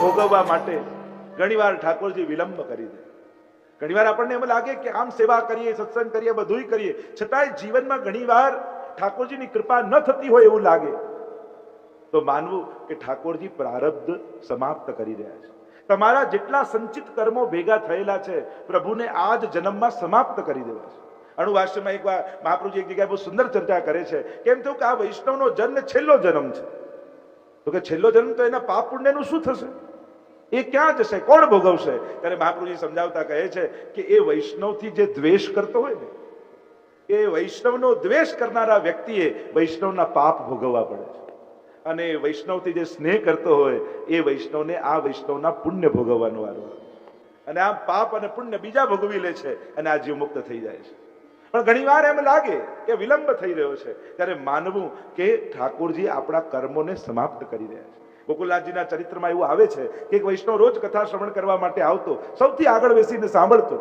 ભોગવવા માટે ઘણીવાર ઠાકોરજી વિલંબ કરી દે. ઘણીવાર આપણને એમ લાગે કે આમ સેવા કરીએ, સત્સંગ કરીએ, બધુંય કરીએ, છતાંય જીવનમાં ઘણીવાર ઠાકોરજીની કૃપા ન થતી હોય એવું લાગે, તો માનવું કે ઠાકોરજી પ્રારબ્ધ સમાપ્ત કરી રહ્યા છે. તમારા જેટલા સંચિત કર્મો ભેગા થયેલા છે પ્રભુને આ જ જન્મમાં સમાપ્ત કરી દેવા છે. અણુવાસ્યમાં એક વાર મહાપ્રભુજી એક જગ્યાએ બહુ સુંદર ચર્ચા કરે છે. કેમ થયું કે આ વૈષ્ણવનો જન્મ છેલ્લો જન્મ છે, તો કે છેલ્લો જન્મ તો એના પાપ પુણ્યનું શું થશે, એ ક્યાં જશે, કોણ ભોગવશે? ત્યારે મહાપ્રભુજી સમજાવતા કહે છે કે એ વૈષ્ણવથી જે દ્વેષ કરતો હોય ને, એ વૈષ્ણવનો દ્વેષ કરનારા વ્યક્તિએ વૈષ્ણવના પાપ ભોગવવા પડે છે, અને વૈષ્ણવથી જે સ્નેહ કરતો હોય એ વૈષ્ણવને આ વૈષ્ણવના પુણ્ય ભોગવવાનો વારો, અને આ પાપ અને પુણ્ય બીજા ભોગવી લે છે અને આ જીવ મુક્ત થઈ જાય છે. પણ ઘણીવાર એમ લાગે કે વિલંબ થઈ રહ્યો છે, ત્યારે માનવું કે ઠાકોરજી આપણા કર્મોને સમાપ્ત કરી રહ્યા છે. ગોકુલનાથજીના ચરિત્રમાં એવું આવે છે કે એક વૈષ્ણવ રોજ કથા શ્રવણ કરવા માટે આવતો, સૌથી આગળ બેસીને સાંભળતો,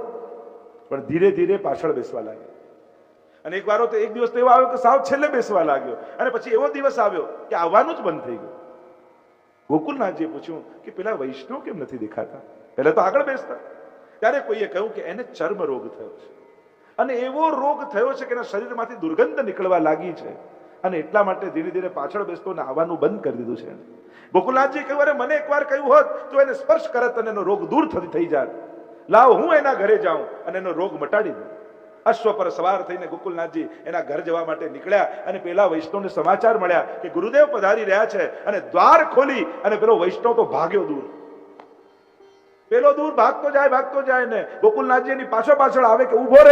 પણ ધીરે ધીરે પાછળ બેસવા લાગ્યો. અને એક વાર તો એક દિવસ તો એવો આવ્યો કે સાવ છેલ્લે બેસવા લાગ્યો, અને પછી એવો દિવસ આવ્યો કે આવવાનું જ બંધ થઈ ગયું. ગોકુલનાથજીએ પૂછ્યું કે પેલા વૈષ્ણવ કેમ નથી દેખાતા, પહેલા તો આગળ બેસતા. ત્યારે કોઈએ કહ્યું કે એને ચર્મ રોગ થયો છે, અને એવો રોગ થયો છે કે એના શરીરમાંથી દુર્ગંધ નીકળવા લાગી છે, અને એટલા માટે ધીરે ધીરે પાછળ બેસતો ને આવવાનું બંધ કરી દીધું છે. ગોકુલનાથજી કહ્યું, અરે મને એકવાર કહ્યું હોત તો એને સ્પર્શ કરત અને એનો રોગ દૂર થઈ જાત. લાવ હું એના ઘરે જાઉં અને એનો રોગ મટાડી દઉં. અશ્વ પર સવાર થઈને ગોકુલનાથજી એના ઘર જવા માટે નીકળ્યા, અને પેલા વૈષ્ણવને સમાચાર મળ્યા કે ગુરુદેવ પધારી રહ્યા છે, અને દ્વાર ખોલી અને પેલો વૈષ્ણવ તો ભાગ્યો દૂર. પેલો દૂર ભાગતો જાય ને ગોકુલનાથજી એની પાછળ આવે કે ઉભો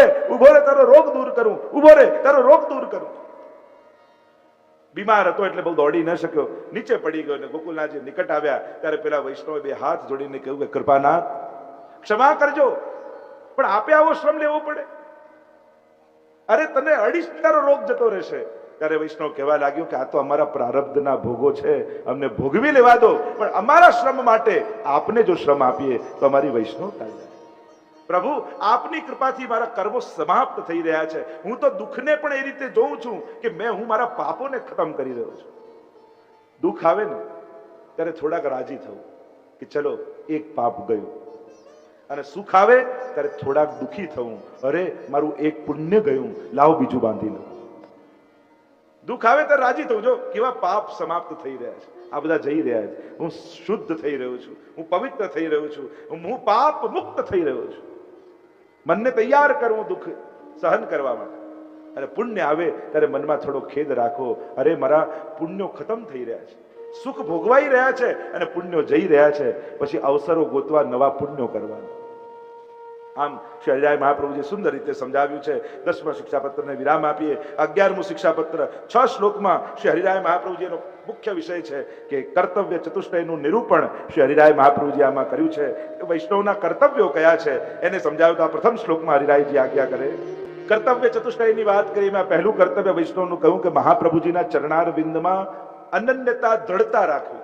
રે તારો રોગ દૂર કરું, ઉભો રે તારો રોગ દૂર કરું. બીમાર હતો એટલે બહુ દોડી ન શક્યો, નીચે પડી ગયો, ને ગોકુલનાથજી નિકટ આવ્યા ત્યારે પેલા વૈષ્ણવે બે હાથ જોડીને કહ્યું કે કૃપાનાથ ક્ષમા કરજો, પણ આપે આવો શ્રમ લેવો પડે, અરે તને અડીશ તારો રોગ જતો રહેશે. ત્યારે વૈષ્ણવ કહેવા લાગ્યો કે આ તો અમારા પ્રારબ્ધના ભોગો છે, અમને ભોગવી લેવા દો, પણ અમારા શ્રમ માટે આપને જો શ્રમ આપીએ તો અમારી વૈષ્ણવતા જાય. પ્રભુ આપની કૃપાથી મારા કર્મો સમાપ્ત થઈ રહ્યા છે. હું તો દુઃખને પણ એ રીતે જોઉં છું કે હું મારા પાપોને ખતમ કરી રહ્યો છું. દુઃખ આવે ને ત્યારે થોડાક રાજી થવું કે ચલો એક પાપ ગયું, અને સુખ આવે ત્યારે થોડાક દુઃખી થવું, અરે મારું એક પુણ્ય ગયું, લાવ બીજું બાંધી લઉં. દુઃખ આવે ત્યારે રાજી થવું, જો કેવા પાપ સમાપ્ત થઈ રહ્યા છે, આ બધા જઈ રહ્યા છે, હું શુદ્ધ થઈ રહ્યો છું, હું પવિત્ર થઈ રહ્યો છું, હું પાપ મુક્ત થઈ રહ્યો છું. મનને તૈયાર કરવું દુઃખ સહન કરવા માટે. અને પુણ્ય આવે ત્યારે મનમાં થોડો ખેદ રાખો, અરે મારા પુણ્યો ખતમ થઈ રહ્યા છે, સુખ ભોગવાઈ રહ્યા છે અને પુણ્યો જઈ રહ્યા છે, પછી અવસરો ગોતવા નવા પુણ્યો કરવાના. આમ શ્રી હરિરાય મહાપ્રભુજી સુંદર રીતે સમજાવ્યું છે. 10મા શિક્ષાપત્રને વિરામ આપીએ. 11મું શિક્ષાપત્ર 6 શ્લોકમાં શ્રી હરિરાય મહાપ્રભુજીનો મુખ્ય વિષય છે કે કર્તવ્ય ચતુષ્ટયનું નિરૂપણ શ્રી હરિરાય મહાપ્રભુજી આમાં કર્યું છે. વૈષ્ણવના કર્તવ્યો કયા છે એને સમજાવતા પ્રથમ શ્લોકમાં હરિરાયજી આજ્ઞા કરે. કર્તવ્ય ચતુષ્ટયની વાત કરી. મેં પહેલું કર્તવ્ય વૈષ્ણવનું કહ્યું કે મહાપ્રભુજીના ચરણારવિંદમાં અનન્યતા દ્રઢતા રાખવી.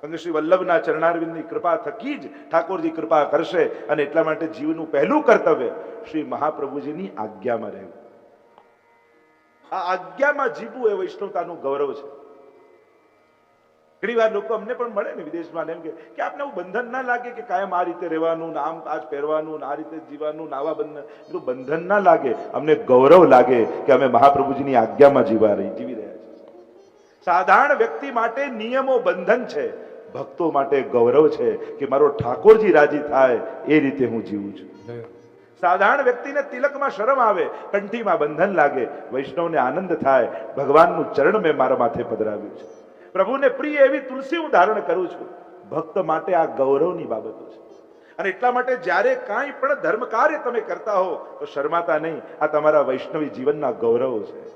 શ્રી વલ્લભના ચરણારવિંદની કૃપા થકી જ ઠાકોરજી કૃપા કરશે, અને એટલા માટે જીવનું પહેલું કર્તવ્ય શ્રી મહાપ્રભુજીની આજ્ઞામાં રહેવું. આ આજ્ઞામાં જીવવું એ વૈષ્ણવતાનું ગૌરવ છે. ઘણી વાર લોકો અમને પણ મળે ને વિદેશમાં, એમ કે આપને એવું બંધન ના લાગે કે કાયમ આ રીતે રહેવાનું, આમ આજ પહેરવાનું, આ રીતે જીવવાનું, આવા બંધન ના લાગે. અમને ગૌરવ લાગે કે અમે મહાપ્રભુજીની આજ્ઞામાં જીવી રહ્યા છીએ. સાધારણ વ્યક્તિ માટે નિયમો બંધન છે, ભક્તો માટે ગૌરવ છે કે મારો ઠાકોરજી રાજી થાય એ રીતે હું જીવું છું. સાધારણ વ્યક્તિને તિલકમાં શરમ આવે, કંઠીમાં બંધન લાગે, વૈષ્ણવને આનંદ થાય, ભગવાનનું ચરણ મેં મારા માથે પધરાવ્યું છે, પ્રભુને પ્રિય એવી તુલસી હું ધારણ કરું છું. ભક્ત માટે આ ગૌરવની બાબતો છે. અને એટલા માટે જ્યારે કાંઈ પણ ધર્મ કાર્ય તમે કરતા હો તો શરમાતા નહીં. આ તમારા વૈષ્ણવી જીવનના ગૌરવો છે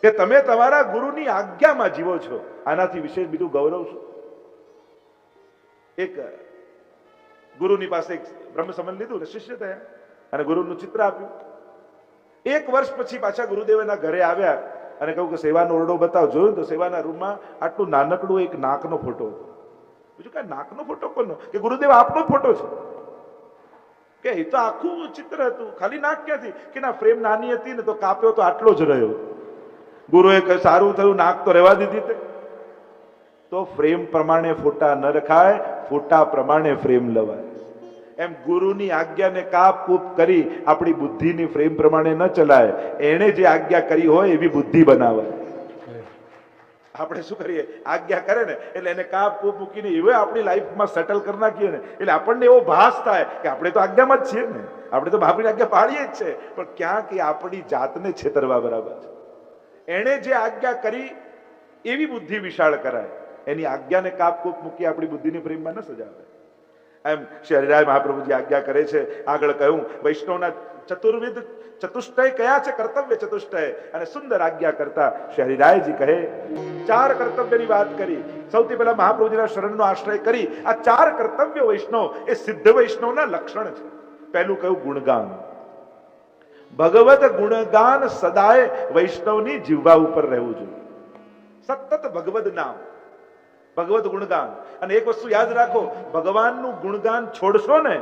કે તમે તમારા ગુરુની આજ્ઞામાં જીવો છો. આનાથી વિશેષ બીજું ગૌરવ શું? એક ગુરુની પાસે એક બ્રહ્મ સંબંધ લીધું ને શિષ્ય થયા અને ગુરુનું ચિત્ર આપ્યું. 1 વર્ષ પછી પાછા ગુરુદેવ એના ઘરે આવ્યા અને કહ્યું કે સેવાનો ઓરડો બતાવ. જોયું તો સેવાના રૂમમાં આટલું નાનકડું એક નાકનો ફોટો હતો. બીજું કઈ નાકનો ફોટો કોનો? કે ગુરુદેવ આપનો ફોટો છે. કે એ તો આખું ચિત્ર હતું, ખાલી નાક ક્યાંથી? કે ના, ફ્રેમ નાની હતી ને તો કાપ્યો તો આટલો જ રહ્યો. ગુરુએ કહ્યું સારું થયું નાક તો રહેવા દીધી તે. તો ફ્રેમ પ્રમાણે ફોટા ન રખાય, ફોટા પ્રમાણે ફ્રેમ લવાય. એમ ગુરુની આજ્ઞાને કાપ કૂપ કરી આપણી બુદ્ધિની ફ્રેમ પ્રમાણે ન ચલાય. એણે જે આજ્ઞા કરી હોય એવી બુદ્ધિ બનાવાય. આપણે શું કરીએ, આજ્ઞા કરે ને એટલે એને કાપ કૂપ મૂકીને એવો આપણી લાઈફમાં સેટલ કરી નાખીએ ને એટલે આપણને એવો ભાસ થાય કે આપણે તો આજ્ઞામાં જ છીએ ને, આપણે તો બાપની આજ્ઞા પાડીએ જ છે, પણ ક્યાંક એ આપણી જાતને છેતરવા બરાબર છે. એણે જે આજ્ઞા કરી એવી બુદ્ધિ વિશાળ કરાય, એની આજ્ઞાને કાપ કૂપ મૂકી આપણી બુદ્ધિની પ્રેમમાં ન સજાવે. એમ શ્રી હરિરાય મહાપ્રભુજી આજ્ઞા કરે છે. આગળ કહ્યું વૈષ્ણવના ચતુર્વિધ ચતુષ્ટય કયા છે, કર્તવ્ય ચતુષ્ટય, અને સુંદર આજ્ઞા કરતા શ્રી હરિરાયજી કહે 4 કર્તવ્યની વાત કરી. સૌથી પહેલા મહાપ્રભુજીના શરણનો આશ્રય કરી આ 4 કર્તવ્ય વૈષ્ણવ એ સિદ્ધ વૈષ્ણવના લક્ષણ છે. પહેલું કહ્યું ગુણગાન. ભગવત ગુણગાન સદાય વૈષ્ણવની જીવવા ઉપર રહેવું જોઈએ. સતત ભગવદ નામ, ભગવત ગુણગાન. અને એક વસ્તુ યાદ રાખો, ભગવાનનું ગુણગાન છોડશો ને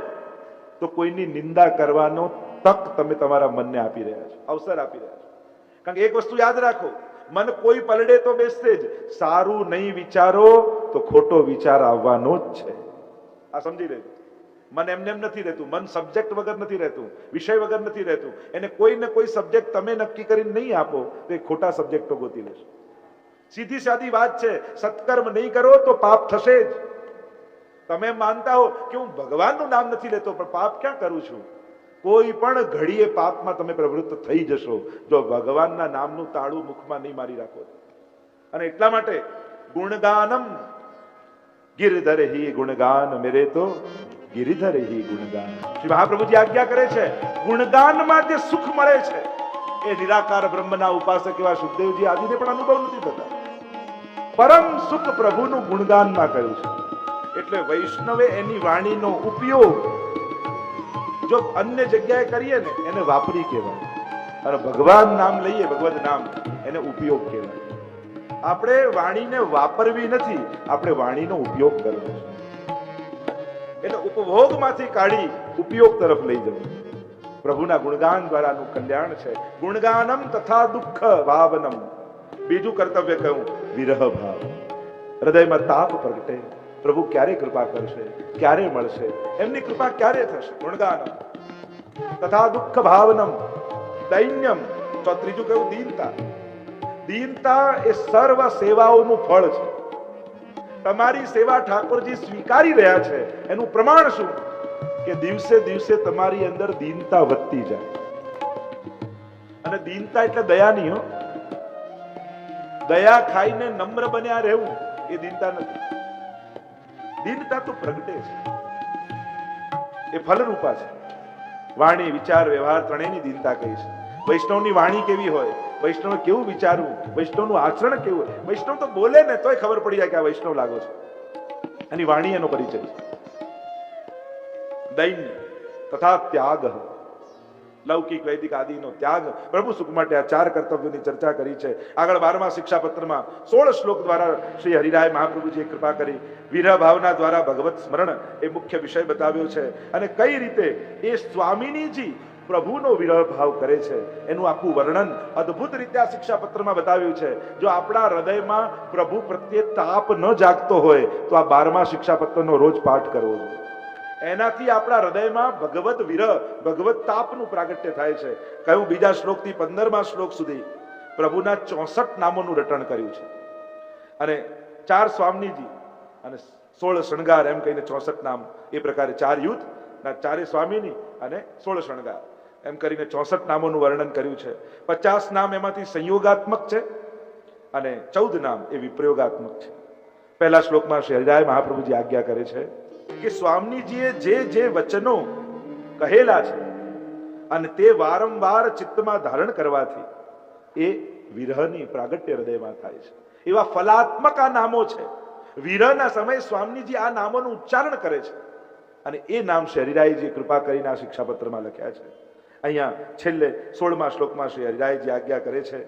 તો કોઈની નિંદા કરવાનો તક તમે તમારા મનને આપી રહ્યા છો, અવસર આપી રહ્યા છો. કારણ કે એક વસ્તુ યાદ રાખો, મન કોઈ પલડે તો બેસશે જ. સારું નહીં વિચારો તો ખોટો વિચાર આવવાનો જ છે. આ સમજી લેજો. મન એમને એમ નથી રહેતું. મન સબ્જેક્ટ વગર નથી રહેતું, વિષય વગર નથી રહેતું. એને કોઈ ને કોઈ સબ્જેક્ટ તમે નક્કી કરીને નહીં આપો તો એ ખોટા સબ્જેક્ટો ગોતી લેશે. સીધી સાદી વાત છે, સત્કર્મ નહીં કરો તો પાપ થશે જ. તમે માનતા હો કે હું ભગવાનનું નામ નથી લેતો પણ પાપ ક્યાં કરું છું, કોઈ પણ ઘડીએ પાપમાં તમે પ્રવૃત્ત થઈ જશો જો ભગવાનના નામનું તાળું મુખમાં નહીં મારી રાખો. અને એટલા માટે ગુણગાનમ ગિરધર હી ગુણગાન મેરે તો ગિરિધર હી ગુણગાન. શ્રી મહાપ્રભુજી આજ્ઞા કરે છે, ગુણગાનમાં જે સુખ મળે છે એ નિરાકાર બ્રહ્મના ઉપાસક એવા સુખદેવજી આદિને પણ અનુભવ નથી થતા. પરમ સુખ પ્રભુનું ગુણગાનમાં કહ્યું છે. એટલે વૈષ્ણવે એની વાણીનો ઉપયોગ જો અન્ય જગ્યાએ કરીએ ને એને વાપરી કહેવાય, અને ભગવાન નામ લઈએ, ભગવદ નામ, એને ઉપયોગ કહેવાય. આપણે વાણીને વાપરવી નથી, આપણે વાણીનો ઉપયોગ કરવો છે. એટલે ઉપભોગમાંથી કાઢી ઉપયોગ તરફ લઈ જવું. પ્રભુના ગુણગાન દ્વારાનું કલ્યાણ છે. ગુણગાનમ તથા દુઃખ ભાવનમ. બીજું કર્તવ્ય કહ્યું વિરહ ભાવ. હૃદયમાં તાપ પ્રગટે, પ્રભુ ક્યારે કૃપા કરશે, ક્યારે મળશે, એમની કૃપા ક્યારે થશે. ગુણગાનમ તથા દુઃખ ભાવનમ દૈન્યમ. તો ત્રીજું કહ્યું દીનતા. દીનતા એ સર્વ સેવાઓનું ફળ છે. તમારી સેવા ઠાકોરજી સ્વીકારી રહ્યા છે એનું પ્રમાણ શું કે દિવસે દિવસે તમારી અંદર દીનતા વધતી જાય. અને દીનતા એટલે દયા નહીં હો. દયા ખાઈને નમ્ર બન્યા રહેવું એ દીનતા નથી. દીનતા તો પ્રગટે છે, એ ફલરૂપા છે. વાણી વિચાર વ્યવહાર ત્રણેયની દીનતા કહી છે. વૈષ્ણવની વાણી કેવી હોય, વૈષ્ણવ કેવું વિચારવું, વૈષ્ણવનું આચરણ કેવું હોય. વૈષ્ણવ તો બોલે ને તોય ખબર પડી જાય કે આ વૈષ્ણવ લાગો છે. એની વાણી એનો પરિચય છે. દૈન્ય તથા ત્યાગ. લૌકિક વૈદિક આદિનો ત્યાગ. પ્રભુ સુખ માટે આ 4 કર્તવ્યોની ચર્ચા કરી છે. આગળ 12મા શિક્ષાપત્રમાં 16 શ્લોક દ્વારા શ્રી હરિરાય મહાપ્રભુજીએ કૃપા કરી વિરહ ભાવના દ્વારા ભગવત સ્મરણ એ મુખ્ય વિષય બતાવ્યો છે. અને કઈ રીતે એ સ્વામિનીજી પ્રભુનો વિરહ ભાવ કરે છે એનું આખું વર્ણન અદ્ભુત રીતે આ શિક્ષાપત્રમાં બતાવ્યું છે. જો આપણા હૃદયમાં પ્રભુ પ્રત્યે તાપ ન જાગતો હોય તો આ 12મા શિક્ષાપત્રનો રોજ પાઠ કરવો જોઈએ. એનાથી આપણા હૃદયમાં ભગવત વિરહ, ભગવત તાપનું પ્રાગટ્ય થાય છે. કયું બીજા શ્લોકથી 15મા શ્લોક સુધી પ્રભુના 64 નામોનું રટણ કર્યું છે. અને 4 સ્વામીજી અને 16 શણગાર એમ કહીને 64 નામ. એ પ્રકારે 4 યુથ, 4 સ્વામીની અને 16 શણગાર એમ કરીને 64 નામોનું વર્ણન કર્યું છે. 50 નામ એમાંથી સંયોગાત્મક છે અને 14 નામ એ વિપ્રયોગાત્મક છે. પહેલા શ્લોકમાં શ્રી હરિરાય મહાપ્રભુજી આજ્ઞા કરે છે કે સ્વામીજીએ જે વચનો કહેલા છે અને તે વારંવાર ચિત્તમાં ધારણ કરવાથી એ વિરહની પ્રાગટ્ય હૃદયમાં થાય છે. એવા ફલાત્મક આ નામો છે. વિરહના સમયે સ્વામીજી આ નામોનું ઉચ્ચારણ કરે છે અને એ નામ શ્રી હરિરાયજી કૃપા કરીને આ શિક્ષાપત્રમાં લખ્યા છે. અહીંયા છેલ્લે 16મા શ્લોકમાં શ્રી હરિરાયજી આજ્ઞા કરે છે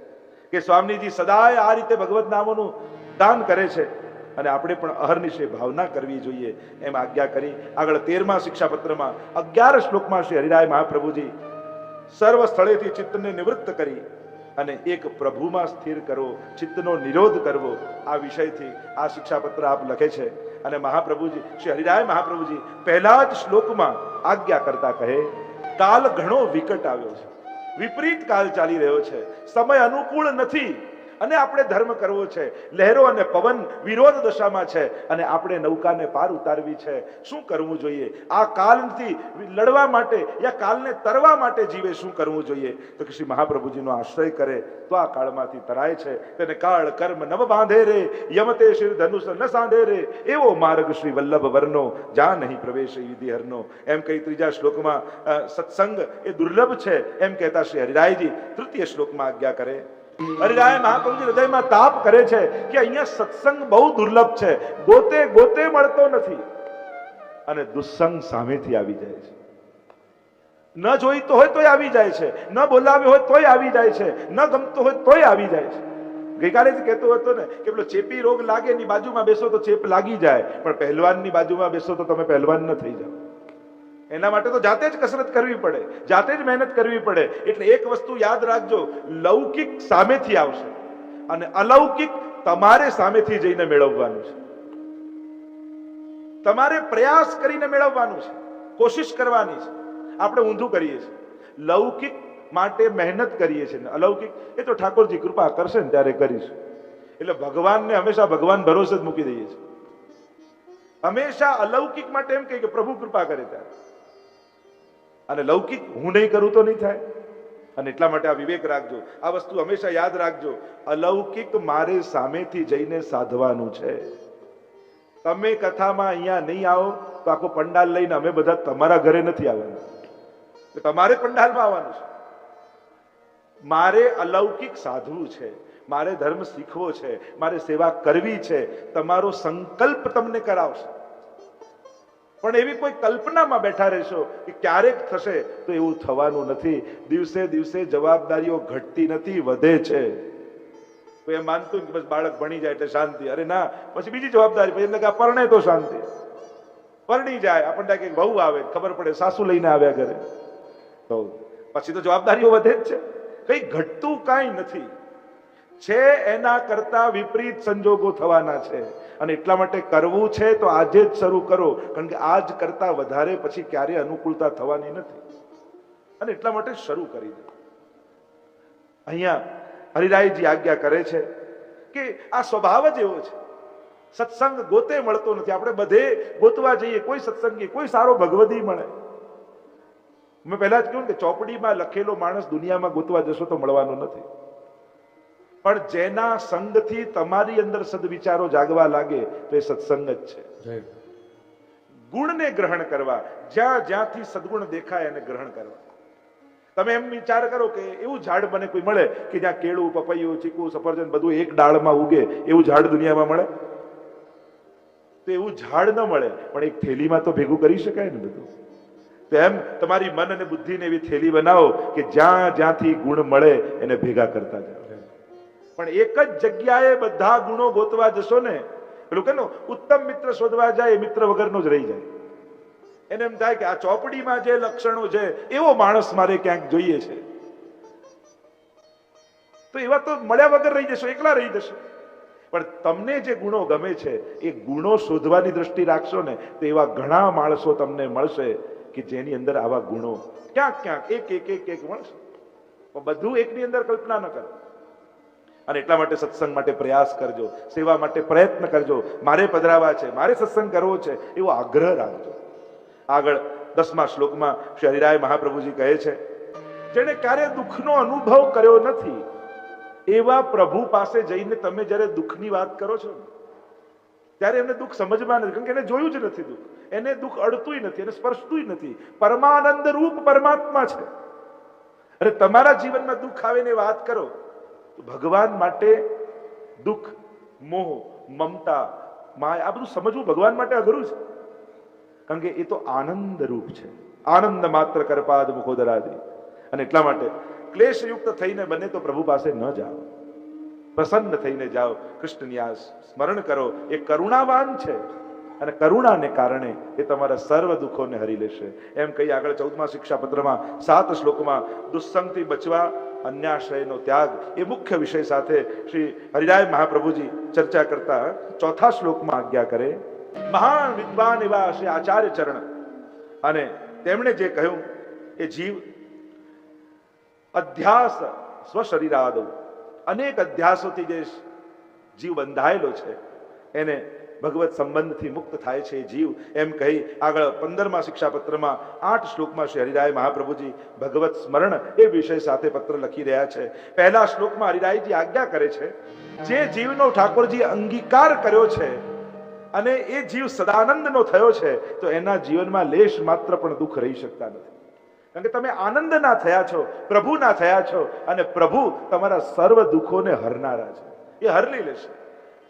કે સ્વામીજી સદાય આ રીતે ભગવત નામોનું દાન કરે છે અને આપણે પણ અહર્નિશય ભાવના કરવી જોઈએ એમ આજ્ઞા કરી. આગળ 13મા શિક્ષાપત્રમાં 11 શ્લોકમાં શ્રી હરિરાય મહાપ્રભુજી સર્વ સ્થળેથી ચિત્તને નિવૃત્ત કરી અને એક પ્રભુમાં સ્થિર કરવો, ચિત્તનો નિરોધ કરવો. આ વિષયથી આ શિક્ષાપત્ર આપ લખે છે. અને મહાપ્રભુજી શ્રી હરિરાય મહાપ્રભુજી પહેલા જ શ્લોકમાં આજ્ઞા કરતા કહે, કાલ ઘણો વિકટ આવ્યો છે, વિપરીત કાલ ચાલી રહ્યો છે, સમય અનુકૂળ નથી અને આપણે ધર્મ કરવો છે. લહેરો અને પવન વિરોધ દશામાં છે અને આપણે નૌકાને પાર ઉતારવી છે. શું કરવું જોઈએ? આ કાલથી લડવા માટે યા કાલને તરવા માટે જીવે શું કરવું જોઈએ? તો શ્રી મહાપ્રભુજીનો આશ્રય કરે તો આ કાળમાંથી તરાય છે. તેને કાળ કર્મ નવ બાંધે રે, યમતે શિર ધનુષ ન સાંધે રે, એવો માર્ગ શ્રી વલ્લભ વર્ણો, જા નહીં પ્રવેશ વિધિ હરનો. એમ કહી ત્રીજા શ્લોકમાં સત્સંગ એ દુર્લભ છે એમ કહેતા શ્રી હરિરાયજી તૃતીય શ્લોકમાં આજ્ઞા કરે. હરિરાય મહાપ્રભુજી હૃદયમાં તાપ કરે છે કે અહીંયા સત્સંગ બહુ દુર્લભ છે, ગોતે ગોતે મળતો નથી અને દુસ્સંગ સામેથી આવી જાય છે. ન જોઈતો હોય તોય આવી જાય છે, ન બોલાવ્યો હોય તોય આવી જાય છે, ન ગમતો હોય તોય આવી જાય છે. ગઈકાલે જ કહેતો હતો ને કે પેલો ચેપી રોગ લાગે ની બાજુમાં બેસો તો ચેપ લાગી જાય, પણ પહેલવાનની બાજુમાં બેસો તો તમે પહેલવાન ન થઈ જાઓ. એના માટે તો જાતે જ કસરત કરવી પડે, જાતે જ મહેનત કરવી પડે. એટલે એક વસ્તુ યાદ રાખજો, લૌકિક સામેથી આવશે અને અલૌકિક તમારે સામેથી જઈને મેળવવાનું છે. તમારે પ્રયાસ કરીને મેળવવાનું છે, કોશિશ કરવાની છે. આપણે ઊંધું કરીએ છીએ, લૌકિક માટે મહેનત કરીએ છીએ, અલૌકિક એ તો ઠાકોરજી કૃપા કરશે ને ત્યારે કરીશું. એટલે ભગવાનને હંમેશા ભગવાન ભરોસે જ મૂકી દઈએ છીએ. હંમેશા અલૌકિક માટે એમ કહે કે પ્રભુ કૃપા કરે ત્યારે, અને લૌકિક હું નહીં કરું તો નહીં થાય. અને એટલા માટે આ વિવેક રાખજો, આ વસ્તુ હંમેશા યાદ રાખજો. અલૌકિક મારે સામેથી જઈને સાધવાનું છે. તમે કથામાં અહીંયા નહીં આવો તો આખો પંડાલ લઈને અમે બધા તમારા ઘરે નથી આવવાના, તમારે પંડાલમાં આવવાનું છે. મારે અલૌકિક સાધવું છે, મારે ધર્મ શીખવો છે, મારે સેવા કરવી છે. તમારો સંકલ્પ તમને કરાવશે, પણ એવી કોઈ કલ્પનામાં બેઠા રહેશો કે ક્યારેક થશે, તો એવું થવાનું નથી. દિવસે દિવસે જવાબદારીઓ ઘટતી નથી, વધે છે. કોઈ એમ માનતું કે બસ બાળક ભણી જાય એટલે શાંતિ, અરે ના, પછી બીજી જવાબદારી, પછી એટલે કે પરણે તો શાંતિ. પરણી જાય આપણને કે બહુ આવે, ખબર પડે સાસુ લઈને આવ્યા ઘરે, તો પછી તો જવાબદારીઓ વધે જ છે. કઈ ઘટતું કાંઈ નથી, છે એના કરતા વિપરીત સંજોગો થવાના છે. અને એટલા માટે કરવું છે તો આજે જ શરૂ કરો, કારણ કે આજ કરતા વધારે પછી ક્યારે અનુકૂળતા થવાની નથી. અને એટલા માટે શરૂ કરી દે. અહીંયા હરિરાયજી આજ્ઞા કરે છે કે આ સ્વભાવ જ એવો છે, સત્સંગ ગોતે મળતો નથી. આપણે બધે ગોતવા જઈએ, કોઈ સત્સંગી, કોઈ સારો ભગવદી મળે. મેં પહેલા જ કહ્યું કે ચોપડીમાં લખેલો માણસ દુનિયામાં ગોતવા જશો તો મળવાનો નથી, પણ જેના સંગથી તમારી અંદર સદવિચારો જાગવા લાગે તો એ સત્સંગ જ છે. ગુણને ગ્રહણ કરવા, જ્યાં જ્યાંથી સદગુણ દેખાય એને ગ્રહણ કરવા. તમે એમ વિચાર કરો કે એવું ઝાડ મને કોઈ મળે કે જ્યાં કેળું, પપૈયું, ચીકુ, સફરજન બધું એક ડાળમાં ઉગે, એવું ઝાડ દુનિયામાં મળે? તો એવું ઝાડ ન મળે, પણ એક થેલીમાં તો ભેગું કરી શકાય ને બધું. તો એમ તમારી મન અને બુદ્ધિને એવી થેલી બનાવો કે જ્યાં જ્યાંથી ગુણ મળે એને ભેગા કરતા જાઓ. પણ એક જ જગ્યાએ બધા ગુણો ગોતવા જશો ને, પેલું કે ઉત્તમ મિત્ર શોધવા જાય એ મિત્ર વગરનો જ રહી જાય. એને એમ થાય કે આ ચોપડીમાં જે લક્ષણો છે એવો માણસ મારે ક્યાંક જોઈએ છે, તો એવા તો મળ્યા વગર રહી જશો, એકલા રહી જશો. પણ તમને જે ગુણો ગમે છે એ ગુણો શોધવાની દ્રષ્ટિ રાખશો ને તો એવા ઘણા માણસો તમને મળશે કે જેની અંદર આવા ગુણો ક્યાંક ક્યાંક એક એક એક એક મળશે. બધું એકની અંદર કલ્પના ન કરો. અને એટલા માટે સત્સંગ માટે પ્રયાસ કરજો, સેવા માટે પ્રયત્ન કરજો. મારે પધરાવા છે, મારે સત્સંગ કરવો છે એવો આગ્રહ રાખજો. આગળ 10મા શ્લોકમાં શ્રી હરિરાય મહાપ્રભુજી કહે છે, જેને ક્યારે દુઃખનો અનુભવ કર્યો નથી એવા પ્રભુ પાસે જઈને તમે જ્યારે દુઃખની વાત કરો છો ત્યારે એમને દુઃખ સમજમાં નથી, કારણ કે એને જોયું જ નથી દુઃખ, એને દુઃખ અડતુંય નથી, એને સ્પર્શતું નથી. પરમાનંદ રૂપ પરમાત્મા છે. અરે તમારા જીવનમાં દુઃખ આવે ને વાત કરો, ભગવાન માટે દુઃખ, મોહ, મમતા, માયા આ બધું સમજવું ભગવાન માટે અઘરું છે, કારણ કે એ તો આનંદ રૂપ છે. આનંદ માત્ર કરપાદ મુખોદરાદી. અને એટલા માટે ક્લેશયુક્ત થઈને બને તો પ્રભુ પાસે ન જાઓ, પ્રસન્ન થઈને જાઓ. કૃષ્ણની આ સ્મરણ કરો, એ કરુણાવાન છે અને કરુણાને કારણે એ તમારા સર્વ દુઃખોને હરી લેશે. એમ કહી આગળ 14મા શિક્ષાપત્રમાં 7 શ્લોકમાં દુસ્સંગથી બચવા અન્યાશ્રયનો ત્યાગ એ મુખ્ય વિષય સાથે શ્રી હરિરાય મહાપ્રભુજી ચર્ચા કરતા ચોથા શ્લોકમાં આજ્ઞા કરે. મહાન વિદ્વાન એવા શ્રી આચાર્ય ચરણ અને તેમણે જે કહ્યું કે જીવ અધ્યાસ સ્વશરીરાદો, અનેક અધ્યાસોથી જે જીવ બંધાયેલો છે એને ભગવત સંબંધથી મુક્ત થાય છે જીવ, એમ કહી આગળ 15મા શિક્ષાપત્રમાં 8 શ્લોકમાં શ્રી હરિરાય મહાપ્રભુજી ભગવત સ્મરણ એ વિષય સાથે પત્ર લખી રહ્યા છે. પહેલા શ્લોકમાં હરિરાયજી આજ્ઞા કરે છે, જે જીવનો ઠાકોરજી અંગીકાર કર્યો છે અને એ જીવ સદાનંદનો થયો છે તો એના જીવનમાં લેશ માત્ર પણ દુઃખ રહી શકતા નથી. કારણ કે તમે આનંદના થયા છો, પ્રભુના થયા છો, અને પ્રભુ તમારા સર્વ દુઃખોને હરનારા છે, એ હરલી લેશે.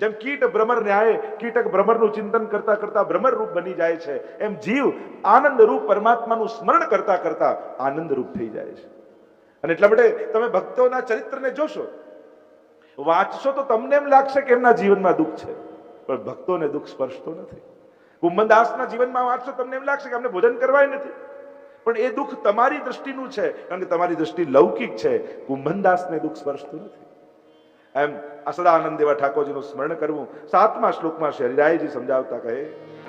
જેમ કીટ ભ્રમર ન્યાય કીટક ભ્રમરનું ચિંતન કરતા કરતા ભ્રમર રૂપ બની જાય છે, એમ જીવ આનંદ રૂપ પરમાત્માનું સ્મરણ કરતા કરતા આનંદ રૂપ થઈ જાય છે. અને એટલા માટે તમે ભક્તોના ચરિત્રને જોશો, વાંચશો તો તમને એમ લાગશે કે એમના જીવનમાં દુઃખ છે, પણ ભક્તોને દુઃખ સ્પર્શતો નથી. કુંભનદાસના જીવનમાં વાંચશો તમને એમ લાગશે કે અમને ભોજન કરવાય નથી, પણ એ દુઃખ તમારી દ્રષ્ટિનું છે, કારણ કે તમારી દ્રષ્ટિ લૌકિક છે. કુંભનદાસને દુઃખ સ્પર્શતું નથી. એમ આ સદાનંદ એવા ઠાકોરજીનું સ્મરણ કરવું. 7મા શ્લોકમાં શ્રી હરિરાયજી સમજાવતા કહે,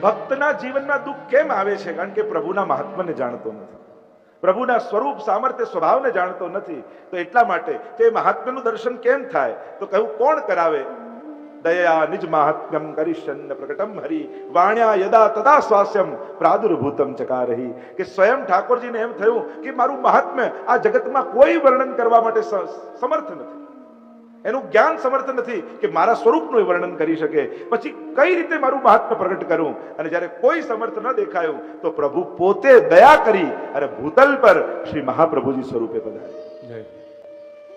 ભક્તના જીવનમાં દુઃખ કેમ આવે છે? કારણ કે પ્રભુના મહાત્માને જાણતો નથી, પ્રભુના સ્વરૂપ સામર્થ્ય સ્વભાવને જાણતો નથી. તો એટલા માટે તે મહાત્મ્યનું દર્શન કેમ થાય? તો કહ્યું કોણ કરાવે? દયા નિજ મહાત્મ્યમ કરીશન પ્રકટમ હરિ વાણ્યા યદા તદા સ્વાસ્યમ પ્રાદુર્ભૂતમ ચકારહી. કે સ્વયં ઠાકોરજીને એમ થયું કે મારું મહાત્મ્ય આ જગતમાં કોઈ વર્ણન કરવા માટે સમર્થ નથી, એનું જ્ઞાન સમર્થ નથી કે મારા સ્વરૂપનું વર્ણન કરી શકે. પછી કઈ રીતે મારું મહાત્મ્ય પ્રગટ કરું? અને જ્યારે કોઈ સમર્થ ન દેખાયું તો પ્રભુ પોતે દયા કરી અને ભૂતલ પર શ્રી મહાપ્રભુજી સ્વરૂપે પધાર્યા.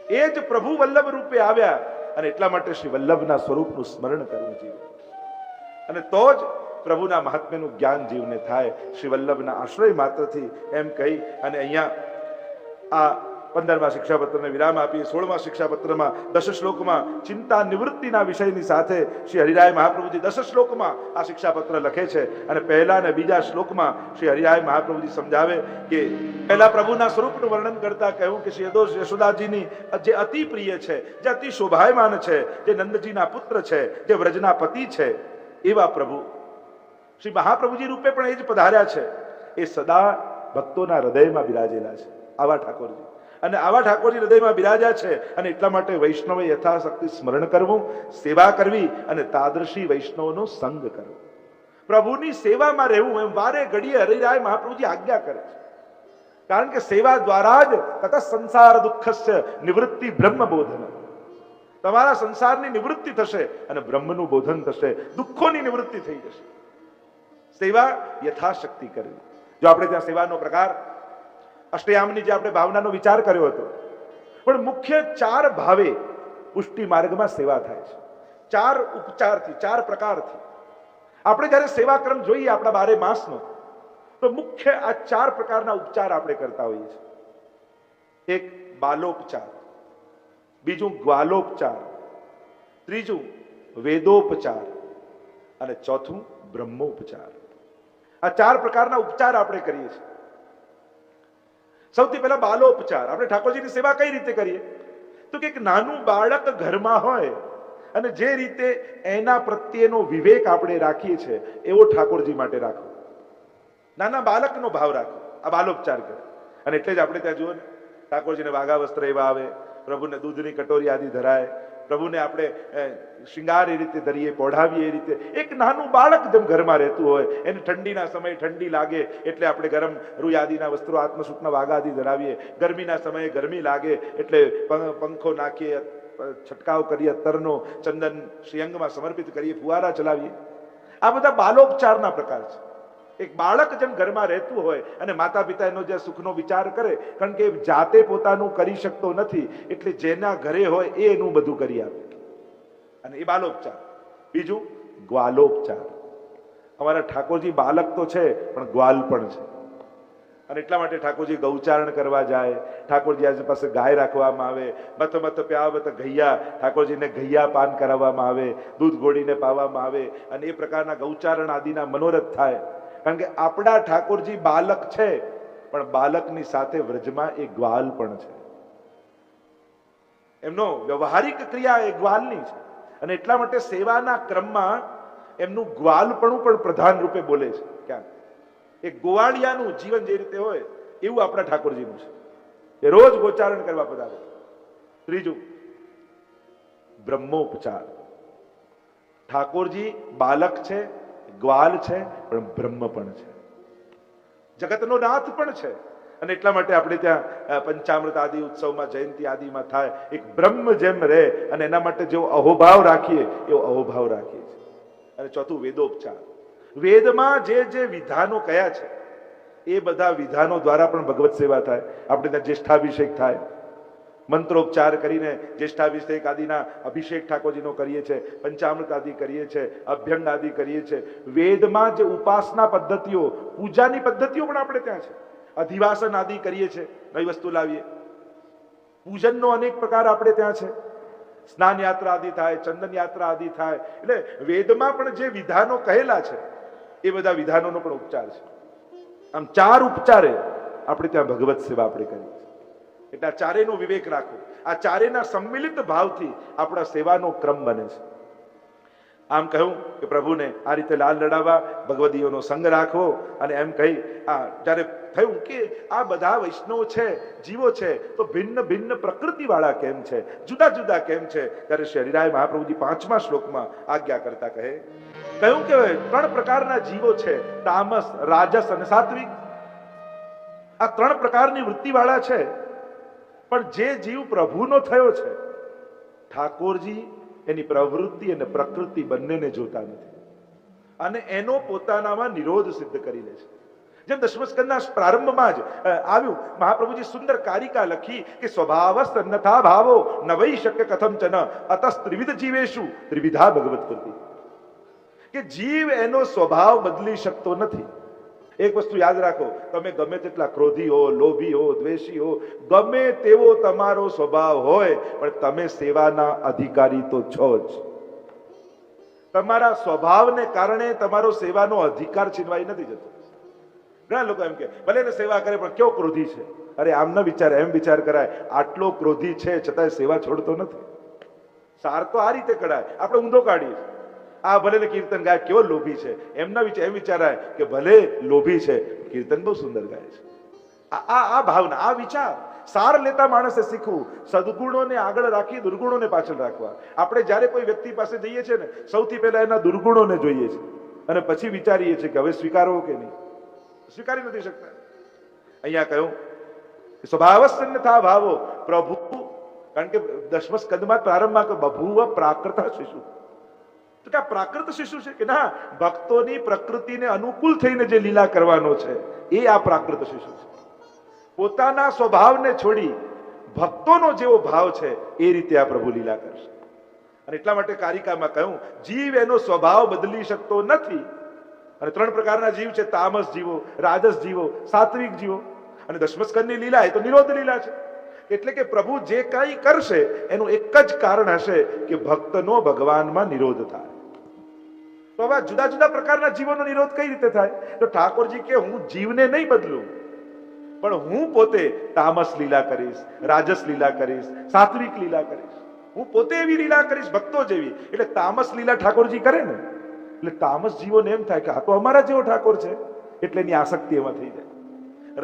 એ જ પ્રભુ વલ્લભ રૂપે આવ્યા, અને એટલા માટે શ્રી વલ્લભના સ્વરૂપનું સ્મરણ કરવું જીવ, અને તો જ પ્રભુના મહાત્મ્યનું જ્ઞાન જીવને થાય શ્રી વલ્લભના આશ્રય માત્રથી, એમ કહી અને અહીંયા આ 15મા શિક્ષાપત્રને વિરામ આપી 16મા શિક્ષાપત્રમાં 10 શ્લોકમાં ચિંતા નિવૃત્તિના વિષયની સાથે શ્રી હરિરાય મહાપ્રભુજી 10 શ્લોકમાં આ શિક્ષાપત્ર લખે છે. અને પહેલા અને બીજા શ્લોકમાં શ્રી હરિરાય મહાપ્રભુજી સમજાવે કે પહેલા પ્રભુના સ્વરૂપનું વર્ણન કરતા કહ્યું કે શ્રી યશોદાજીની જે અતિ પ્રિય છે, જે અતિ શોભાયમાન છે, જે નંદજીના પુત્ર છે, જે વ્રજના પતિ છે, એવા પ્રભુ શ્રી મહાપ્રભુજી રૂપે પણ એ જ પધાર્યા છે. એ સદા ભક્તોના હૃદયમાં બિરાજેલા છે આવા ઠાકોરજી, અને આવા ઠાકોરજી હૃદયમાં બિરાજ્યા છે. અને એટલા માટે વૈષ્ણવે યથાશક્તિ સ્મરણ કરવું, સેવા કરવી અને તાદર્શી વૈષ્ણવનો સંગ કરવો, પ્રભુની સેવામાં રહેવું, એમ વારે ઘડીએ હરિરાય મહાપ્રભુજી આજ્ઞા કરે છે. કારણ કે સેવા દ્વારા જ તત સંસાર દુઃખસ્ય નિવૃત્તિ બ્રહ્મ બોધન, તમારા સંસારની નિવૃત્તિ થશે અને બ્રહ્મનું બોધન થશે, દુઃખોની નિવૃત્તિ થઈ જશે. સેવા યથાશક્તિ કરવી. જો આપણે ત્યાં સેવાનો પ્રકાર અષ્ટયામની જે આપણે ભાવનાનો વિચાર કર્યો હતો, પણ મુખ્ય 4 ભાવે પુષ્ટિ માર્ગમાં સેવા થાય છે, 4 ઉપચારથી, 4 પ્રકારથી. આપણે જ્યારે સેવાક્રમ જોઈએ આપણા 12 માસનો, તો મુખ્ય આ 4 પ્રકારના ઉપચાર આપણે કરતા હોઈએ છીએ. એક બાલોપચાર, બીજું ગ્વાલોપચાર, ત્રીજું વેદોપચાર અને ચોથું બ્રહ્મોપચાર. આ 4 પ્રકારના ઉપચાર આપણે કરીએ છીએ. સૌથી પહેલા બાલોપચાર. આપણે ઠાકોરજીની સેવા કઈ રીતે કરીએ? તો કે એક નાનું બાળક ઘરમાં હોય અને જે રીતે એના પ્રત્યેનો વિવેક આપણે રાખીએ છીએ એવો ઠાકોરજી માટે રાખો, નાના બાળકનો ભાવ રાખો. આ બાલોપચાર કરે. અને એટલે જ આપણે ત્યાં જુઓ ને, ઠાકોરજીને વાઘા વસ્ત્ર એવા આવે, પ્રભુને દૂધની કટોરી આદિ ધરાય, પ્રભુને આપણે શિંગાર એ રીતે ધરીએ, પોઢાવીએ એ રીતે. એક નાનું બાળક જેમ ઘરમાં રહેતું હોય, એને ઠંડીના સમયે ઠંડી લાગે એટલે આપણે ગરમ રૂઈ આદિના વસ્ત્રો, આત્મસૂટના વાઘા આદિ ધરાવીએ, ગરમીના સમયે ગરમી લાગે એટલે પંખો નાખીએ, છટકાવ કરીએ, અત્તરનો ચંદન શ્રીઅંગમાં સમર્પિત કરીએ, ફુવારા ચલાવીએ. આ બધા બાલોપચારના પ્રકાર છે. એક બાળક જેમ ઘરમાં રહેતું હોય અને માતા પિતા એનો જે સુખનો વિચાર કરે, કારણ કે જાતે પોતાનું કરી શકતો નથી, એટલે જેના ઘરે હોય એ એનું બધું કરી આપે, અને એ બાલોપચાર. બીજું ગ્વાલોપચાર. અમારા ઠાકોરજી બાલક તો છે પણ ગ્વાલ પણ છે, અને એટલા માટે ઠાકોરજી ગૌચારણ કરવા જાય, ઠાકોરજી આજે પાસે ગાય રાખવામાં આવે, મત મત પ્યાવત ઘૈયા, ઠાકોરજીને ઘૈયા પાન કરાવવામાં આવે, દૂધ ગોળીને પાવામાં આવે, અને એ પ્રકારના ગૌચારણ આદિના મનોરથ થાય. કારણ કે આપણા ઠાકોરજી બાલક છે, પણ બાલકની સાથે વ્રજમાં એ ગ્વાલ પણ છે. એમનો વ્યવહારિક ક્રિયા એ ગ્વાલની છે, અને એટલા માટે સેવાના ક્રમમાં એમનું ગ્વાલપણું પણ પ્રધાન રૂપે બોલે છે. ક્યાં એક ગોવાળિયાનું જીવન જે રીતે હોય એવું આપણા ઠાકોરજીનું છે, એ રોજ ગોચારણ કરવા પધારે. ત્રીજું, બ્રહ્મોપચાર. ઠાકોરજી બાલક છે, ગ્વાલ છે, પણ બ્રહ્મ પણ છે, જગતનો નાથ પણ છે. અને એટલા માટે આપણે ત્યાં પંચામૃત આદિ ઉત્સવમાં, જયંતિ આદિમાં થાય એક બ્રહ્મ જેમ રહે અને એના માટે જેવો અહોભાવ રાખીએ એવો અહોભાવ રાખીએ છીએ. અને ચોથું, વેદોપચાર. વેદમાં જે જે વિધાનો કયા છે એ બધા વિધાનો દ્વારા પણ ભગવત સેવા થાય. આપણે ત્યાં જ્યેષ્ઠાભિષેક થાય, મંત્રોપચાર કરીને જ્યેષ્ઠાભિષેક આદિના અભિષેક ઠાકોરજીનો કરીએ છીએ, પંચામૃત આદિ કરીએ છીએ, અભ્યંગ આદિ કરીએ છીએ. વેદમાં જે ઉપાસના પદ્ધતિઓ, પૂજાની પદ્ધતિઓ પણ આપણે ત્યાં છે. અધિવાસન આદિ કરીએ છીએ, નવી વસ્તુ લાવીએ. પૂજનનો અનેક પ્રકાર આપણે ત્યાં છે. સ્નાન યાત્રા આદિ થાય, ચંદન યાત્રા આદિ થાય. એટલે વેદમાં પણ જે વિધાનો કહેલા છે એ બધા વિધાનોનો પણ ઉપચાર છે. આમ 4 ઉપચારે આપણે ત્યાં ભગવત સેવા આપણે કરીએ છીએ. એટલે આ ચારેયનો વિવેક રાખો. આ ચારેયના સંમિલિત ભાવથી આપણા સેવાનો ક્રમ બને છે. આમ કહ્યું કે પ્રભુને આ રીતે લાલ લડાવવા, ભગવદીઓનો સંગ રાખવો. અને એમ કહી જ્યારે થયું કે આ બધા વૈષ્ણવ છે, જીવો છે, તો ભિન્ન ભિન્ન પ્રકૃતિ વાળા કેમ છે, જુદા જુદા કેમ છે, ત્યારે શ્રી હરિરાય મહાપ્રભુજી 5મા શ્લોકમાં આજ્ઞા કરતા કહ્યું કે 3 પ્રકારના જીવો છે, તામસ, રાજસ અને સાત્વિક. આ 3 પ્રકારની વૃત્તિ વાળા છે. પણ જે જીવ પ્રભુનો થયો છે, ઠાકોરજી એની પ્રવૃત્તિ અને પ્રકૃતિ બંનેને જોતા નથી અને એનો પોતાનામાં નિરોધ સિદ્ધ કરી લે છે. જેમ દશમસ્કંદના પ્રારંભમાં જ આવ્યું, મહાપ્રભુજી સુંદર કારિકા લખી કે સ્વભાવસ્તન્યથા ભાવો ન વૈ શક્ય કથંચન અતઃ ત્રિવિધ જીવેશુ ત્રિવિધા ભગવત કૃતિ. કે જીવ એનો સ્વભાવ બદલી શકતો નથી. એક વસ્તુ યાદ રાખો, તમે ગમે તેટલા ક્રોધી હો, લોભી હો, દ્વેષી હો, ગમે તેવો તમારો સ્વભાવ હોય, પણ તમે સેવાના અધિકારી તો છો જ. તમારા સ્વભાવને કારણે તમારો સેવાનો અધિકાર છીનવાઈ નથી જતો. ઘણા લોકો એમ કે ભલે એને સેવા કરે પણ કેવો ક્રોધી છે. અરે આમ ન વિચારે, એમ વિચાર કરાય, આટલો ક્રોધી છે છતાંય સેવા છોડતો નથી. સાર તો આ રીતે કઢાય, આપણે ઊંધો કાઢીએ. આ ભલે કીર્તન ગાય, કેવો લોભી છે, એમ વિચારાય કે ભલે લોભી છે, કીર્તન બહુ સુંદર ગાય છે. આ ભાવના, આ વિચાર સાર લેતા માણસે શીખવું. સદગુણોને આગળ રાખી દુર્ગુણોને પાછળ રાખવા. આપણે જ્યારે કોઈ વ્યક્તિ પાસે જઈએ છીએ ને, સૌથી પહેલા એના દુર્ગુણોને જોઈએ છીએ અને પછી વિચારીએ છીએ કે હવે સ્વીકારવો કે નહીં. સ્વીકારી નથી શકતા. અહીંયા કહ્યું સ્વભાવસ્તન્યથા ભાવો પ્રભુ, કારણ કે 10મા સ્કંદમાં પ્રારંભમાં કે બભૂવ પ્રાકૃત શિશુ. તો કે આ પ્રાકૃત શિશુ છે કે ના, ભક્તોની પ્રકૃતિને અનુકૂળ થઈને જે લીલા કરવાનો છે એ આ પ્રાકૃત શિશુ છે. પોતાના સ્વભાવને છોડી ભક્તોનો જેવો ભાવ છે એ રીતે આ પ્રભુ લીલા કરશે. અને એટલા માટે કારિકામાં કહ્યું, જીવ એનો સ્વભાવ બદલી શકતો નથી. અને 3 પ્રકારના જીવ છે, તામસ જીવો, રાજસ જીવો, સાત્વિક જીવો. અને દશમસ્કંદની લીલા એ તો નિરોધ લીલા છે. એટલે કે પ્રભુ જે કંઈ કરશે એનું એક જ કારણ હશે કે ભક્તનો ભગવાનમાં નિરોધ થાય. તો હવે જુદા જુદા પ્રકારના જીવોનો નિરોધ કઈ રીતે થાય? તો ઠાકોરજી કે હું જીવને નહીં બદલું, પણ હું પોતે તામસ લીલા કરીશ, રાજસ લીલા કરીશ, સાત્વિક લીલા કરીશ. હું પોતે એવી લીલા કરીશ ભક્તો જેવી. એટલે તામસ લીલા ઠાકોરજી કરે ને, એટલે તામસ જીવોને એમ થાય કે આ તો અમારા જેવો ઠાકોર છે, એટલે એની આસક્તિ એમાં થઈ જાય.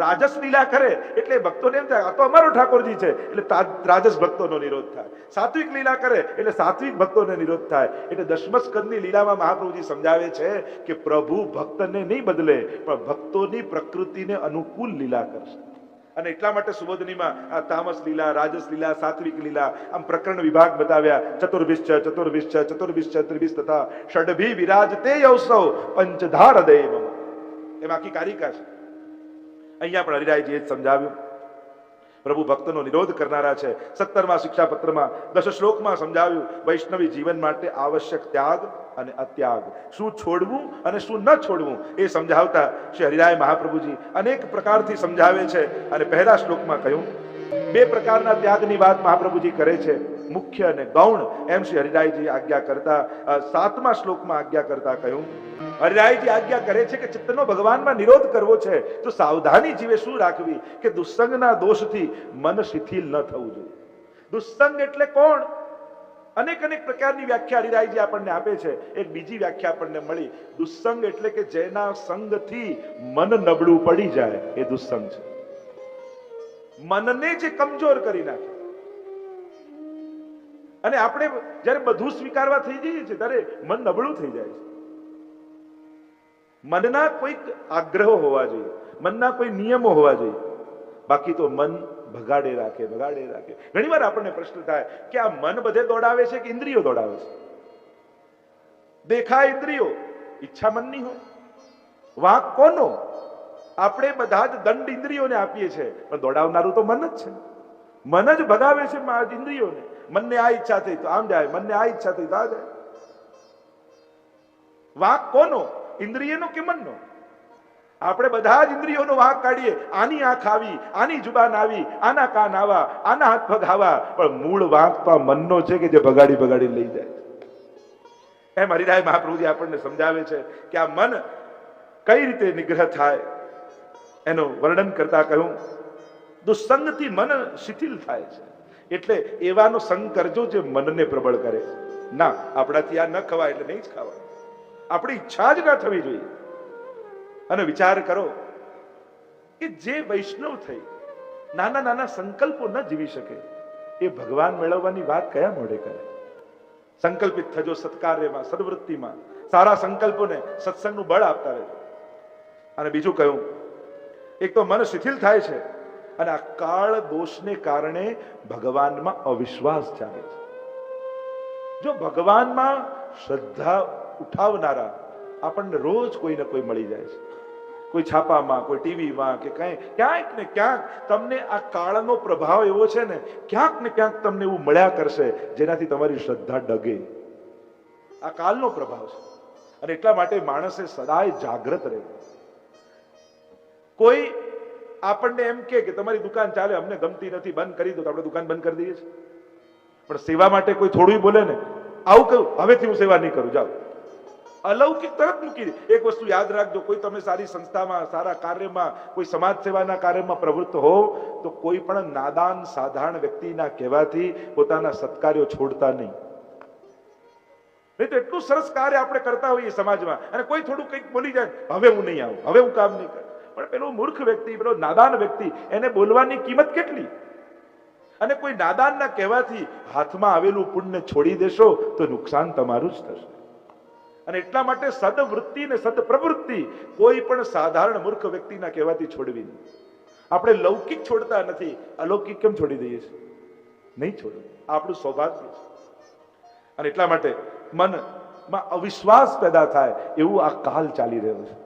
રાજસ લીલા કરે એટલે ભક્તોને એમ થાય આ તો અમારો ઠાકોરજી છે, એટલે રાજસ ભક્તોનો નિરોધ થાય. સાત્વિક લીલા કરે એટલે સાત્વિક ભક્તોને નિરોધ થાય. એટલે 10મા સ્કંદની લીલામાં મહાપ્રભુજી સમજાવે છે કે પ્રભુ ભક્તને નહીં બદલે, પણ ભક્તોની પ્રકૃતિને અનુકૂળ લીલા કરશે. અને એટલા માટે સુબોધનીમાં આ તામસ લીલા, રાજસ લીલા, સાત્વિક લીલા આમ પ્રકરણ વિભાગ બતાવ્યા. ચતુર્ભિશ્ચ ત્રિભિશ્ચ તથા ષડભી વિરાજતે યૌસૌ પંચધાર હૃદય. એમ આખી કારિકા છે. અહીંયા પણ હરિરાયજીએ જ સમજાવ્યું, પ્રભુ ભક્તનો નિરોધ કરનારા છે. 17મા શિક્ષાપત્રમાં 10 શ્લોકમાં સમજાવ્યું વૈષ્ણવી જીવન માટે આવશ્યક ત્યાગ અને અત્યાગ, શું છોડવું અને શું ન છોડવું એ સમજાવતા શ્રી હરિરાય મહાપ્રભુજી અનેક પ્રકારથી સમજાવે છે. અને પહેલા શ્લોકમાં કહ્યું 2 પ્રકારના ત્યાગની વાત મહાપ્રભુજી કરે છે, મુખ્ય અને ગૌણ. એમ શ્રી હરિરાયજી આજ્ઞા કરતા 7મા શ્લોકમાં આજ્ઞા કરતા કહ્યું, હરિરાયજી આજ્ઞા કરે છે કે ચિત્તનો ભગવાનમાં નિરોધ કરવો છે તો સાવધાની જીવે શું રાખવી કે દુસ્સંગના દોષથી મન શિથિલ ન થવું જોઈએ. દુસ્સંગ એટલે કોણ? અનેક અનેક પ્રકારની વ્યાખ્યા હરિરાયજી આપણને આપે છે. એક બીજી વ્યાખ્યા આપણને મળી, દુસ્સંગ એટલે કે જેના સંગથી મન નબળું પડી જાય એ દુસ્સંગ છે. મનને જે કમજોર કરી નાખે. અને આપણે જયારે બધું સ્વીકારવા થઈ જઈએ છીએ ત્યારે મન નબળું થઈ જાય છે. મનના કોઈક આગ્રહો હોવા જોઈએ, મનના કોઈ નિયમો હોવા જોઈએ, બાકી તો મન ભગાડે રાખે. ઘણી વાર આપણને પ્રશ્ન થાય કે આ મન બધે દોડાવે છે કે ઇન્દ્રિયો દોડાવે છે? દેખાય ઇન્દ્રિયો, ઈચ્છા મનની હોય. વાંક કોનો? આપણે બધા જ દંડ ઇન્દ્રિયોને આપીએ છીએ, પણ દોડાવનારું તો મન જ છે. મન જ ભગાવે છે ઇન્દ્રિયોને. મનને આ ઈચ્છા થઈ તો આમ જાય, મનને આ ઈચ્છા થઈ તો આ જાય. વાંક કોનો? ઇન્દ્રિયનો કે મનનો? આપણે બધા જ ઇન્દ્રિયોનો વાંક કાઢીએ. આની આંખ આવી, આની જુબાન આવી, આના કાન આવા, આના હાથ પગ આવા, પણ મૂળ વાંક તો મનનો છે કે જે ભગાડી લઈ જાય. એમ હરિરાય મહાપ્રભુજી આપણને સમજાવે છે કે આ મન કઈ રીતે નિગ્રહ થાય એનું વર્ણન કરતા કહ્યું, દુસ્સંગથી મન શિથિલ થાય છે. એટલે એવાનો સંગ કરજો જે મનને પ્રબળ કરે. ના, આપણાથી આ ન ખવાય એટલે નહીં જ ખાવા. આપણી ઈચ્છા જ ના થવી જોઈએ. અને વિચાર કરો કે જે વૈષ્ણવ થઈ નાના નાના સંકલ્પો ન જીવી શકે એ ભગવાન મેળવવાની વાત કયા મોઢે કરે? સંકલ્પિત થજો સત્કાર્યમાં, સદવૃત્તિમાં, સારા સંકલ્પોને સત્સંગનું બળ આપતા રહેજો. અને બીજું કહ્યું, એક તો મન શિથિલ થાય છે અને આ કાળ દોષને કારણે ભગવાનમાં અવિશ્વાસ જાગે છે. જો ભગવાનમાં શ્રદ્ધા ઉઠાવનારા આપણને રોજ કોઈને કોઈ મળી જાય છે, કોઈ છાપામાં, કોઈ ટીવીમાં કે ક્યાંક ને ક્યાંક તમને આ કાળનો પ્રભાવ એવો છે ને, ક્યાંક ને ક્યાંક તમને એવું મળ્યા કરશે જેનાથી તમારી શ્રદ્ધા ડગે. આ કાળનો પ્રભાવ છે. અને એટલા માટે માણસે સદાય જાગ્રત રહેવું. કોઈ આપણને એમ કે તમારી દુકાન ચાલે, અમને ગમતી નથી, બંધ કરી દો, તો આપણે દુકાન બંધ કરી દઈએ છીએ. પણ સેવા માટે કોઈ થોડું બોલે ને, આવું કહ્યું, હવેથી હું સેવા નહીં કરું, જાઓ. અલૌકિક તરત મૂકી દે. એક વસ્તુ યાદ રાખજો, કોઈ તમે સારી સંસ્થામાં, સારા કાર્યમાં, કોઈ સમાજ સેવાના કાર્યમાં પ્રવૃત્ત હો તો કોઈ પણ નાદાન સાધારણ વ્યક્તિના કહેવાથી પોતાના સત્કાર્યો છોડતા નહીં. નહીં તો એટલું સરસ કાર્ય આપણે કરતા હોઈએ સમાજમાં અને કોઈ થોડું કંઈક બોલી જાય, હવે હું નહીં આવું, હવે હું કામ નહીં કરું. પણ પેલો મૂર્ખ વ્યક્તિ, પેલો નાદાન વ્યક્તિ, એને બોલવાની કિંમત કેટલી? અને કોઈ નાદાનના કહેવાથી હાથમાં આવેલું પુણ્ય છોડી દેશો તો નુકસાન તમારું જ થશે. અને એટલા માટે સદવૃત્તિ ને સદપ્રવૃત્તિ કોઈ પણ સાધારણ મૂર્ખ વ્યક્તિના કહેવાથી છોડવી નહીં. આપણે લૌકિક છોડતા નથી, અલૌકિક કેમ છોડી દઈએ છીએ? નહીં છોડવું, આપણું સૌભાગ્ય છે. અને એટલા માટે મનમાં અવિશ્વાસ પેદા થાય એવું આ કાલ ચાલી રહ્યો છે.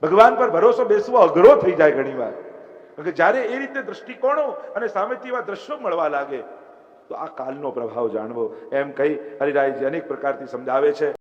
ભગવાન પર ભરોસો બેસવો અઘરો થઈ જાય ઘણી વાર. કે જ્યારે એ રીતે દ્રષ્ટિકોણો અને સામેથી એવા દ્રશ્યો મળવા લાગે તો આ કાલનો પ્રભાવ જાણવો. એમ કહી હરિરાયજી અનેક પ્રકારથી સમજાવે છે.